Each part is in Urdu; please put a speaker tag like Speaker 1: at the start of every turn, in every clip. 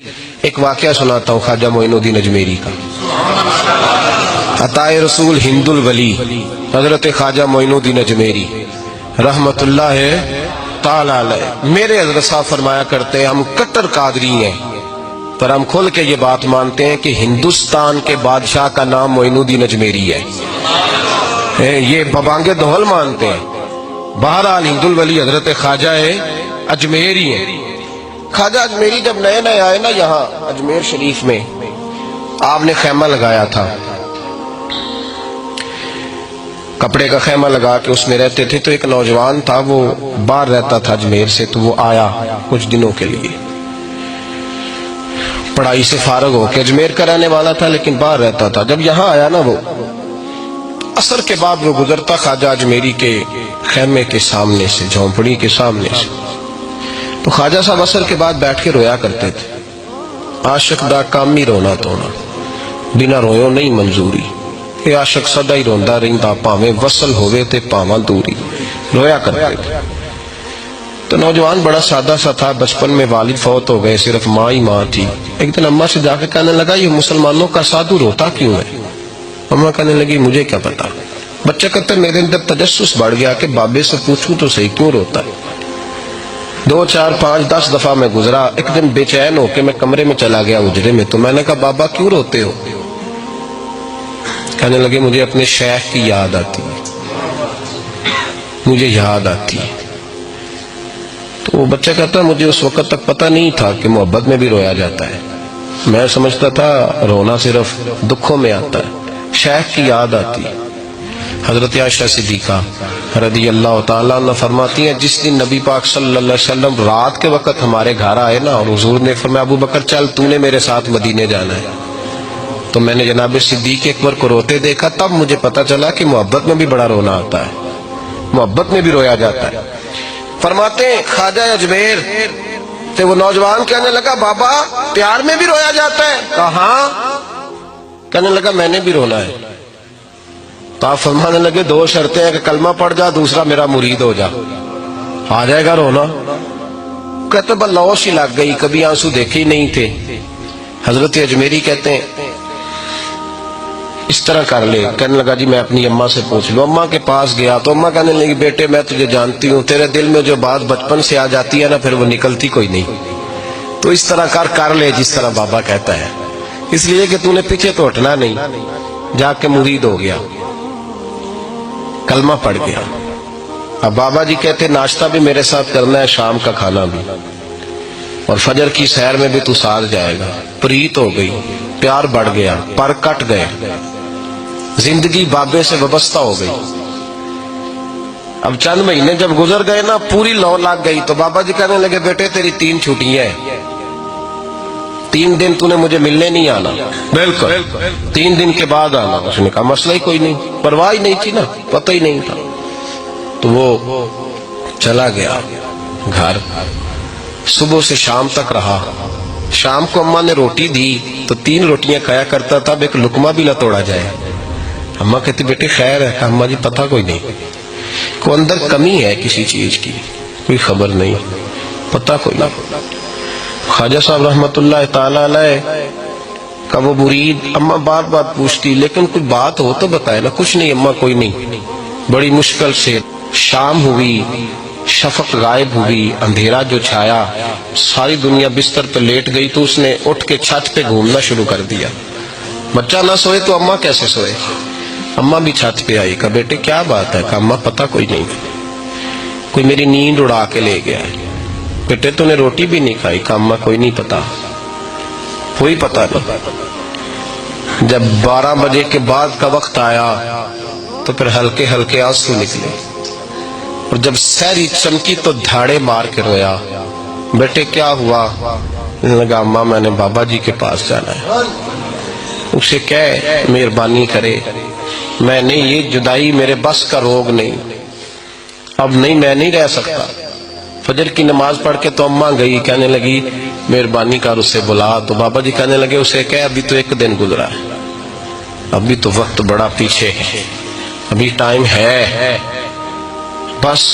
Speaker 1: ایک واقعہ سناتا ہوں خواجہ معین الدین اجمیری کا۔ عطائے رسول ہند الولی حضرت خواجہ معین الدین اجمیری رحمت اللہ تعالی علیہ، میرے حضرت صاحب فرمایا کرتے ہیں ہم کٹر قادری ہیں، پر ہم کھل کے یہ بات مانتے ہیں کہ ہندوستان کے بادشاہ کا نام معین الدین اجمیری ہے، یہ ببانگ دہل مانتے ہیں۔ بہرحال ہند الولی حضرت خواجہ اجمیری ہیں۔ خواجہ اجمیری جب نئے نئے آئے نا یہاں اجمیر شریف میں، آپ نے خیمہ لگایا تھا، کپڑے کا خیمہ لگا کے اس میں رہتے تھے۔ تو ایک نوجوان تھا، وہ باہر رہتا تھا اجمیر سے، تو وہ آیا کچھ دنوں کے لیے، پڑھائی سے فارغ ہو کے، اجمیر کا رہنے والا تھا لیکن باہر رہتا تھا۔ جب یہاں آیا نا، وہ عصر کے بعد وہ گزرتا خواجہ اجمیری کے خیمے کے سامنے سے، جھونپڑی کے سامنے سے، تو خواجہ صاحب عصر کے بعد بیٹھ کے رویا کرتے تھے۔ عاشق دا کام ہی رونا تونا، بنا رویوں نہیں منظوری، اے عاشق سدا ہی روندا رہندا، پاویں وصل ہوئے تے پاواں دوری، رویا کرتے تھے۔ تو نوجوان بڑا سادہ سا تھا، بچپن میں والد فوت ہو گئے، صرف ماں ہی ماں تھی۔ ایک دن اماں سے جا کے کہنے لگا یہ مسلمانوں کا سادھو روتا کیوں ہے؟ اماں کہنے لگی مجھے کیا پتا۔ بچہ کہتا ہے میرے اندر تجسس بڑھ گیا کہ بابے سے پوچھوں تو صحیح کیوں روتا ہے۔ 2 4 5 10 دفعہ میں گزرا، ایک دن بے چین ہو کے میں کمرے میں چلا گیا اجرے میں، تو میں نے کہا بابا کیوں روتے ہو؟ کہنے لگے مجھے اپنے شیخ کی یاد آتی ہے، مجھے یاد آتی ہے۔ تو وہ بچہ کہتا ہے مجھے اس وقت تک پتہ نہیں تھا کہ محبت میں بھی رویا جاتا ہے، میں سمجھتا تھا رونا صرف دکھوں میں آتا ہے، شیخ کی یاد آتی ہے۔ حضرت عائشہ صدیقہ رضی اللہ تعالیٰ عنہ فرماتی ہیں جس دن نبی پاک صلی اللہ علیہ وسلم رات کے وقت ہمارے گھر آئے نا، اور حضور نے فرمایا ابو بکر چل تو نے میرے ساتھ مدینے جانا ہے، تو میں نے جناب صدیق اکبر کو روتے دیکھا، تب مجھے پتا چلا کہ محبت میں بھی بڑا رونا آتا ہے، محبت میں بھی رویا جاتا ہے۔ فرماتے ہیں خواجہ اجمیر تو وہ نوجوان کہنے لگا بابا پیار میں بھی رویا جاتا ہے؟ کہا ہاں۔ کہنے لگا میں نے بھی رونا ہے۔ تو آپ فرمانے لگے 2 شرطیں ہیں کہ کلمہ پڑھ جا، دوسرا میرا مرید ہو جا، آ جائے گا رونا۔ کہتے بس لوش ہی لگ گئی، کبھی آنسو دیکھے ہی نہیں تھے۔ حضرت اجمیری کہتے ہیں اس طرح کر لے۔ کہنے لگا جی میں اپنی اماں سے پوچھ لوں۔ اماں کے پاس گیا تو اماں کہنے لگی بیٹے میں تجھے جانتی ہوں، تیرے دل میں جو بات بچپن سے آ جاتی ہے نا پھر وہ نکلتی کوئی نہیں، تو اس طرح کر لے جس طرح بابا کہتا ہے، اس لیے کہ تو نے پیچھے تو ہٹنا نہیں۔ جا کے مرید ہو گیا، کلمہ پڑھ گیا۔ اب بابا جی کہتے ناشتہ بھی میرے ساتھ کرنا ہے، شام کا کھانا بھی، اور فجر کی سیر میں بھی تو ساتھ جائے گا۔ پریت ہو گئی، پیار بڑھ گیا، پر کٹ گئے، زندگی بابے سے وابستہ ہو گئی۔ اب چند مہینے جب گزر گئے نا پوری لو لگ گئی، تو بابا جی کہنے لگے بیٹے تیری 3 چھٹیاں ہیں، 3 دن تو نے مجھے ملنے نہیں آنا۔ بالکل 3 دن کے بعد آنا۔ اس نے کہا مسئلہ ہی کوئی نہیں، پرواہ ہی نہیں تھی نا، پتہ ہی نہیں تھا۔ تو وہ چلا گیا گھر، صبح سے شام تک رہا۔ شام کو اماں نے روٹی دی تو 3 روٹیاں کھایا کرتا تھا، اب ایک لقمہ بھی نہ توڑا جائے۔ اماں کہتی بیٹے خیر ہے؟ کہا اماں جی پتہ کوئی نہیں، کوئی اندر کمی ہے کسی چیز کی، کوئی خبر نہیں، پتہ کوئی نہیں۔ خواجہ صاحب رحمت اللہ تعالی علیہ کا وہ مرید اماں بار بار پوچھتی لیکن کوئی بات ہو تو بتائے نا۔ کچھ نہیں اماں کوئی نہیں۔ بڑی مشکل سے شام ہوئی، شفق غائب ہوئی، اندھیرا جو چھایا، ساری دنیا بستر پہ لیٹ گئی، تو اس نے اٹھ کے چھت پہ گھومنا شروع کر دیا۔ بچہ نہ سوئے تو اماں کیسے سوئے؟ اماں بھی چھت پہ آئی، کہا بیٹے کیا بات ہے؟ کہا اماں پتہ کوئی نہیں، کوئی میری نیند اڑا کے لے گیا ہے۔ بیٹے تو نے روٹی بھی نہیں کھائی؟ کہا اماں کوئی نہیں پتا، کوئی پتہ نہیں۔ جب 12 بجے کے بعد کا وقت آیا تو پھر ہلکے ہلکے آنسو نکلے، اور جب سحری چمکی تو دھاڑے مار کے رویا۔ بیٹے کیا ہوا؟ لگا اماں میں نے بابا جی کے پاس جانا ہے، اسے کہے مہربانی کرے، میں نے یہ جدائی میرے بس کا روگ نہیں، اب نہیں میں نہیں رہ سکتا۔ فجر کی نماز پڑھ کے تو اماں گئی، کہنے لگی مہربانی کر اسے بلا۔ تو بابا جی کہنے لگے اسے کہے ابھی تو 1 دن گزرا ہے، ابھی تو وقت بڑا پیچھے ہے، ابھی ٹائم ہے۔ بس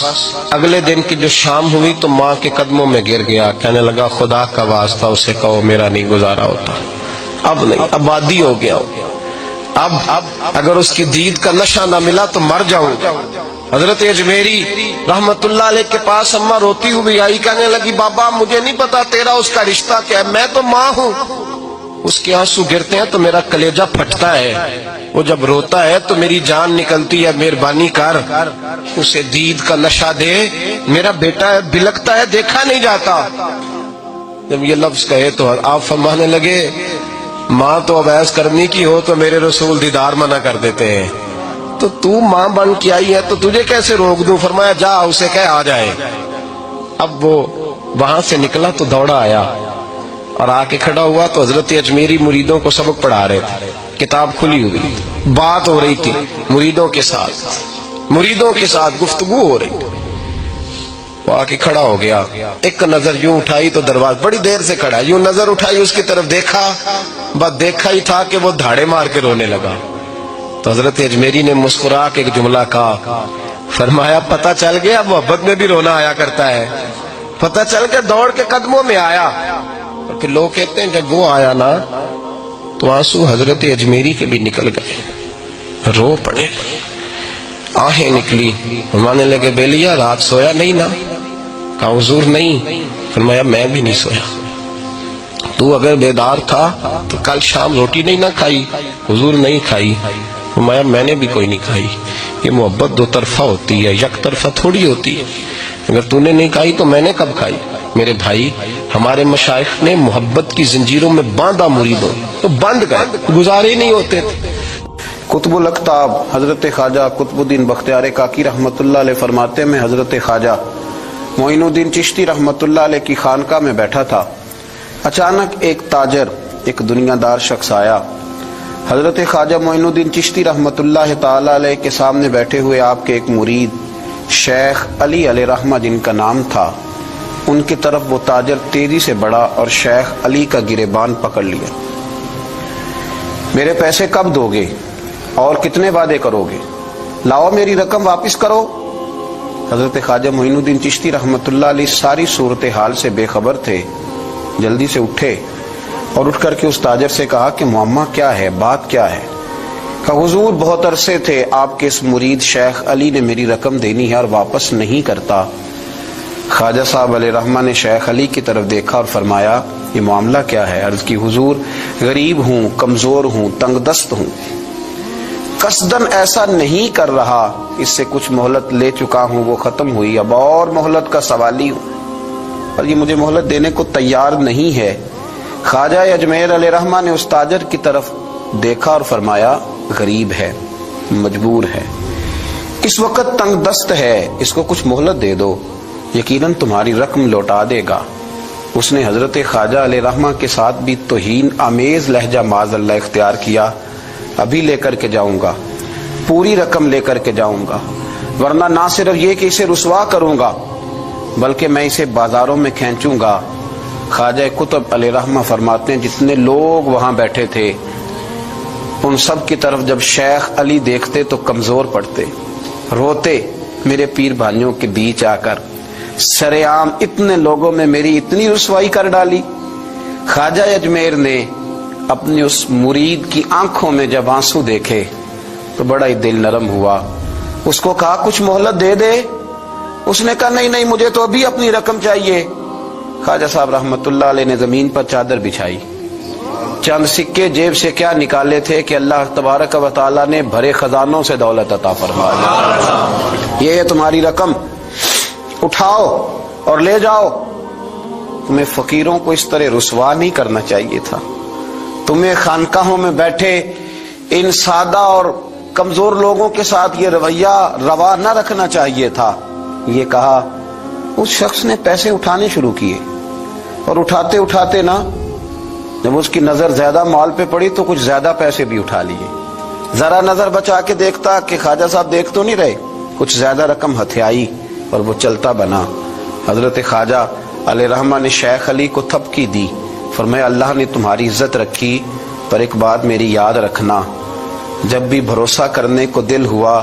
Speaker 1: اگلے دن کی جو شام ہوئی تو ماں کے قدموں میں گر گیا، کہنے لگا خدا کا واسطہ اسے کہو میرا نہیں گزارا ہوتا، اب نہیں، آبادی ہو گیا، اب اگر اس کی دید کا نشہ نہ ملا تو مر جاؤں۔ حضرت اجمیری رحمت اللہ علیہ کے پاس اماں روتی ہوئی آئی، کہنے لگی بابا مجھے نہیں پتا تیرا اس کا رشتہ کیا ہے، میں تو ماں ہوں۔ اس کے آنسو گرتے ہیں تو میرا کلیجہ پھٹتا ہے، وہ جب روتا ہے تو میری جان نکلتی ہے، مہربانی کر اسے دید کا نشہ دے، میرا بیٹا ہے بلکتا ہے دیکھا نہیں جاتا۔ جب یہ لفظ کہے تو آپ فرمانے لگے ماں تو اب ایس کرنی کی ہو تو میرے رسول دیدار منع کر دیتے ہیں، تو ماں بن کے آئی ہے تو تجھے کیسے روک دوں؟ فرمایا جا اسے کہہ آ جائے۔ اب وہ وہاں سے نکلا تو دوڑا آیا اور آ کے کھڑا ہوا تو حضرت اجمیری مریدوں کو سبق پڑھا رہے تھے، کتاب کھلی ہوئی، بات ہو رہی تھی مریدوں کے ساتھ گفتگو ہو رہی تھی۔ وہ آ کے کھڑا ہو گیا، ایک نظر یوں اٹھائی تو دروازہ، بڑی دیر سے کھڑا، یوں نظر اٹھائی اس کی طرف دیکھا، بس دیکھا ہی تھا کہ وہ دھاڑے مار کے رونے لگا۔ تو حضرت اجمیری نے مسکرا کے ایک جملہ کہا، فرمایا پتہ چل گیا محبت میں بھی رونا آیا کرتا ہے، پتہ چل کے دوڑ کے قدموں میں آیا۔ اور پھر لوگ کہتے ہیں جب وہ آیا نا تو آنسو حضرت اجمیری کے بھی نکل گئے، رو پڑے، آہیں نکلی، فرمانے لگے بیلیا رات سویا نہیں نا؟ کہا حضور نہیں۔ فرمایا میں بھی نہیں سویا، تو اگر بیدار تھا تو کل شام روٹی نہیں نہ کھائی؟ حضور نہیں کھائی۔ فرمایا میں نے بھی کوئی نہیں کھائی۔ یہ محبت دو طرفہ ہوتی ہے، یک طرفہ تھوڑی ہوتی ہے، اگر تو نے نہیں کھائی تو میں نے کب کھائی؟ میرے بھائی ہمارے مشائخ نے محبت کی زنجیروں میں باندھا مریدوں تو بند گئے، گزارے نہیں ہوتے تھے۔
Speaker 2: قطب الاقطاب حضرت خواجہ قطب الدین بختیار کاکی رحمت اللہ علیہ فرماتے میں حضرت خواجہ معین الدین چشتی رحمت اللہ علیہ کی خانقاہ میں بیٹھا تھا، اچانک ایک تاجر، ایک دنیا دار شخص آیا۔ حضرت خواجہ معین الدین چشتی رحمت اللہ تعالی علیہ کے سامنے بیٹھے ہوئے آپ کے ایک مرید شیخ علی علیہ رحمہ جن کا نام تھا، ان کی طرف وہ تاجر تیزی سے بڑھا اور شیخ علی کا گریبان پکڑ لیا۔ میرے پیسے کب دو گے اور کتنے وعدے کرو گے؟ لاؤ میری رقم واپس کرو۔ حضرت خواجہ معین الدین چشتی رحمت اللہ علیہ ساری صورتحال سے بے خبر تھے، جلدی سے اٹھے اور اٹھ کر کے اس تاجر سے کہا کہ معمہ کیا ہے، بات کیا ہے؟ کہا حضور بہت عرصے تھے آپ کے اس مرید شیخ علی نے میری رقم دینی ہے اور واپس نہیں کرتا۔ خواجہ صاحب علیہ رحمہ نے شیخ علی کی طرف دیکھا اور فرمایا یہ معاملہ کیا ہے؟ عرض کی حضور غریب ہوں، کمزور ہوں، تنگ دست ہوں، قصدن ایسا نہیں کر رہا، اس سے کچھ مہلت لے چکا ہوں وہ ختم ہوئی، اب اور مہلت کا سوالی ہوں، اور یہ مجھے مہلت دینے کو تیار نہیں ہے۔ خواجہ اجمیر علیہ رحمہ نے اس تاجر کی طرف دیکھا اور فرمایا غریب ہے، مجبور ہے، اس وقت تنگ دست ہے، اس کو کچھ مہلت دے دو، یقیناً تمہاری رقم لوٹا دے گا۔ اس نے حضرت خواجہ علیہ رحمہ کے ساتھ بھی توہین آمیز لہجہ معاذ اللہ اختیار کیا، ابھی لے کر کے جاؤں گا، پوری رقم لے کر کے جاؤں گا، ورنہ نہ صرف یہ کہ اسے رسوا کروں گا بلکہ میں اسے بازاروں میں کھینچوں گا۔ خواجہ قطب علیہ رحمہ فرماتے ہیں جتنے لوگ وہاں بیٹھے تھے ان سب کی طرف جب شیخ علی دیکھتے تو کمزور پڑتے، روتے، میرے پیر بھائیوں کے بیچ آ کر سرے عام اتنے لوگوں میں میری اتنی رسوائی کر ڈالی۔ خواجہ اجمیر نے اپنی اس مرید کی آنکھوں میں جب آنسو دیکھے تو بڑا ہی دل نرم ہوا، اس کو کہا کچھ مہلت دے دے، اس نے کہا نہیں نہیں مجھے تو ابھی اپنی رقم چاہیے۔ خواجہ صاحب رحمت اللہ علیہ نے زمین پر چادر بچھائی، چند سکے جیب سے کیا نکالے تھے کہ اللہ تبارک و تعالیٰ نے بھرے خزانوں سے دولت عطا فرما دی، یہ ہے تمہاری رقم، اٹھاؤ اور لے جاؤ۔ تمہیں فقیروں کو اس طرح رسوا نہیں کرنا چاہیے تھا، تمہیں خانقاہوں میں بیٹھے ان سادہ اور کمزور لوگوں کے ساتھ یہ رویہ روا نہ رکھنا چاہیے تھا۔ یہ کہا اس شخص نے پیسے اٹھانے شروع کیے اور اٹھاتے اٹھاتے نا جب اس کی نظر زیادہ مال پہ پڑی تو کچھ زیادہ پیسے بھی اٹھا لیے، ذرا نظر بچا کے دیکھتا کہ خواجہ صاحب دیکھ تو نہیں رہے، کچھ زیادہ رقم ہتھیائی اور وہ چلتا بنا۔ حضرت خواجہ علیہ رحمہ نے شیخ علی کو تھپکی دی، فرمایا اللہ نے تمہاری عزت رکھی، پر ایک بات میری یاد رکھنا، جب بھی بھروسہ کرنے کو دل ہوا